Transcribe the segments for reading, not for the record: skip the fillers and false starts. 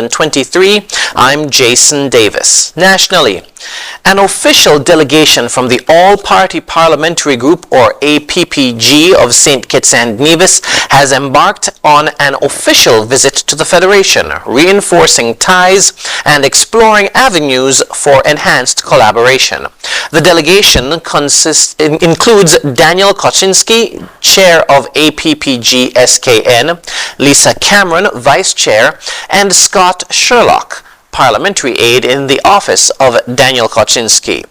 2023. I'm Jason Davis. Nationally, an official delegation from the All-Party Parliamentary Group, or APPG, of St. Kitts and Nevis has embarked on an official visit to the Federation, reinforcing ties and exploring avenues for enhanced collaboration. The delegation includes Daniel Koczynski, Chair of APPG SKN, Lisa Cameron, Vice Chair, and Scott Sherlock, Parliamentary aide in the office of Daniel Koczynski,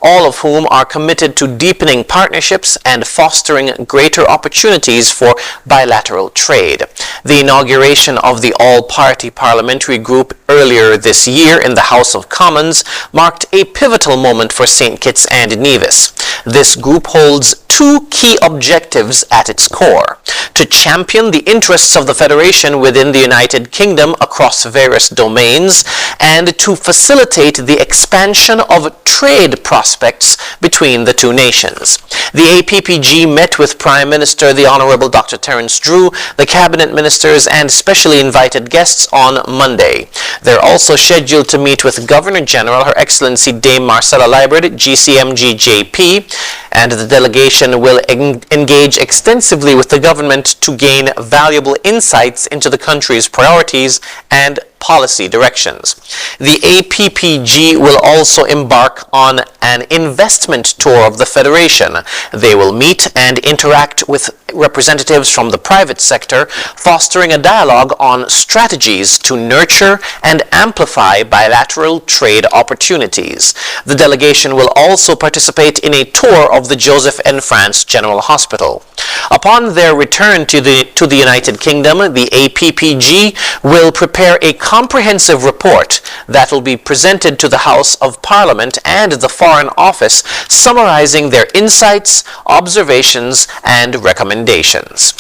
all of whom are committed to deepening partnerships and fostering greater opportunities for bilateral trade. The inauguration of the All-Party Parliamentary Group earlier this year in the House of Commons marked a pivotal moment for St. Kitts and Nevis. This group holds two key objectives at its core: to champion the interests of the Federation within the United Kingdom across various domains, and to facilitate the expansion of trade prospects between the two nations. The APPG met with Prime Minister the Honourable Dr. Terence Drew, the Cabinet Ministers, and specially invited guests on Monday. They're also scheduled to meet with Governor-General Her Excellency Dame Marcella Liburd, GCMG-JP, and the delegation will engage extensively with the government to gain valuable insights into the country's priorities and policy directions. The APPG will also embark on an investment tour of the Federation. They will meet and interact with representatives from the private sector, fostering a dialogue on strategies to nurture and amplify bilateral trade opportunities. The delegation will also participate in a tour of the Joseph N. France General Hospital. Upon their return to the United Kingdom, the APPG will prepare a comprehensive report that will be presented to the House of Parliament and the Foreign Office, summarizing their insights, observations, and recommendations.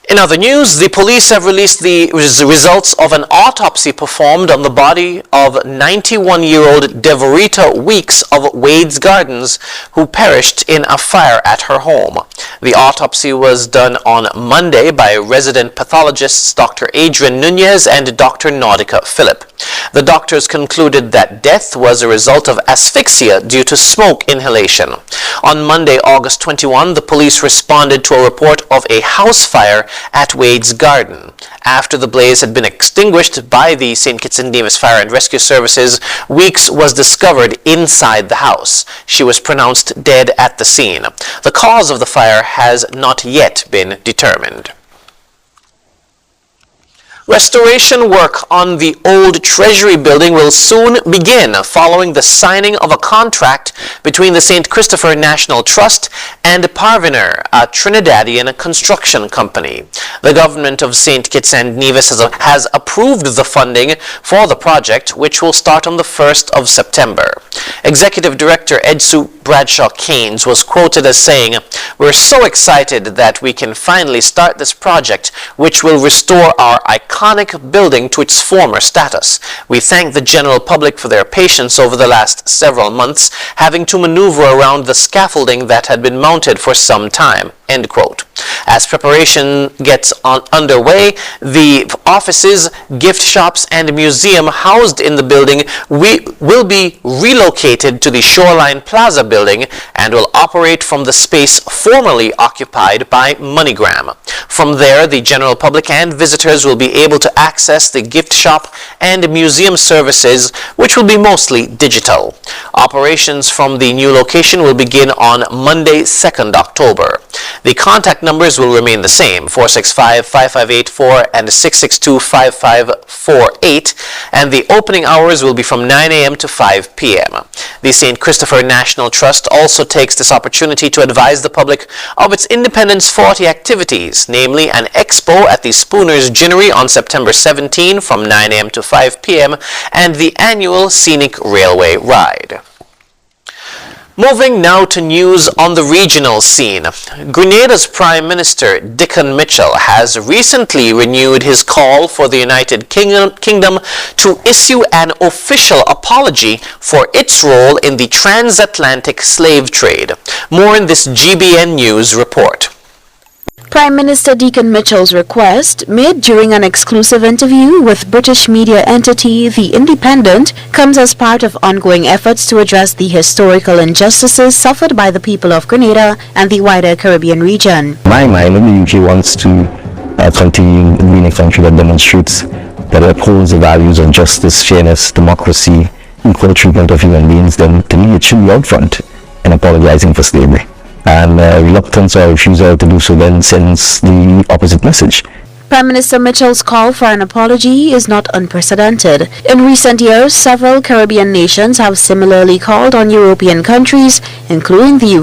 In other news, the police have released the results of an autopsy performed on the body of 91-year-old Devarita Weeks of Wade's Gardens, who perished in a fire at her home. The autopsy was done on Monday by resident pathologists Dr. Adrian Nunez and Dr. Nautica Phillip. The doctors concluded that death was a result of asphyxia due to smoke inhalation. On Monday, August 21, the police responded to a report of a house fire at Wade's Garden. After the blaze had been extinguished by the St. Kitts and Nevis Fire and Rescue Services, Weeks was discovered inside the house. She was pronounced dead at the scene. The cause of the fire has not yet been determined. Restoration work on the old Treasury building will soon begin following the signing of a contract between the St. Christopher National Trust and Parviner, a Trinidadian construction company. The government of St. Kitts and Nevis has approved the funding for the project, which will start on the 1st of September. Executive Director Edsu Bradshaw Keynes was quoted as saying, "We're so excited that we can finally start this project, which will restore our iconic building to its former status. We thank the general public for their patience over the last several months, having to maneuver around the scaffolding that had been mounted for some time." End quote. As preparation gets underway, the offices, gift shops, and museum housed in the building will be relocated to the Shoreline Plaza building and will operate from the space formerly occupied by MoneyGram. From there, the general public and visitors will be able to access the gift shop and museum services, which will be mostly digital. Operations from the new location will begin on Monday, 2nd October. The contact numbers will remain the same, 465-5584 and 662-5548, and the opening hours will be from 9 a.m. to 5 p.m. The St. Christopher National Trust also takes this opportunity to advise the public of its Independence 40 activities, namely an expo at the Spooner's Ginnery on September 17 from 9 a.m. to 5 p.m. and the annual Scenic Railway Ride. Moving now to news on the regional scene. Grenada's Prime Minister, Dickon Mitchell, has recently renewed his call for the United Kingdom to issue an official apology for its role in the transatlantic slave trade. More in this GBN News report. Prime Minister Deacon Mitchell's request, made during an exclusive interview with British media entity The Independent, comes as part of ongoing efforts to address the historical injustices suffered by the people of Grenada and the wider Caribbean region. In my mind, if the UK wants to continue being a country that demonstrates that it upholds the values of justice, fairness, democracy, equal treatment of human beings, then to me it should be out front in apologizing for slavery. And reluctance or refusal to do so then sends the opposite message. Prime Minister Mitchell's call for an apology is not unprecedented. In recent years, several Caribbean nations have similarly called on European countries, including the UK,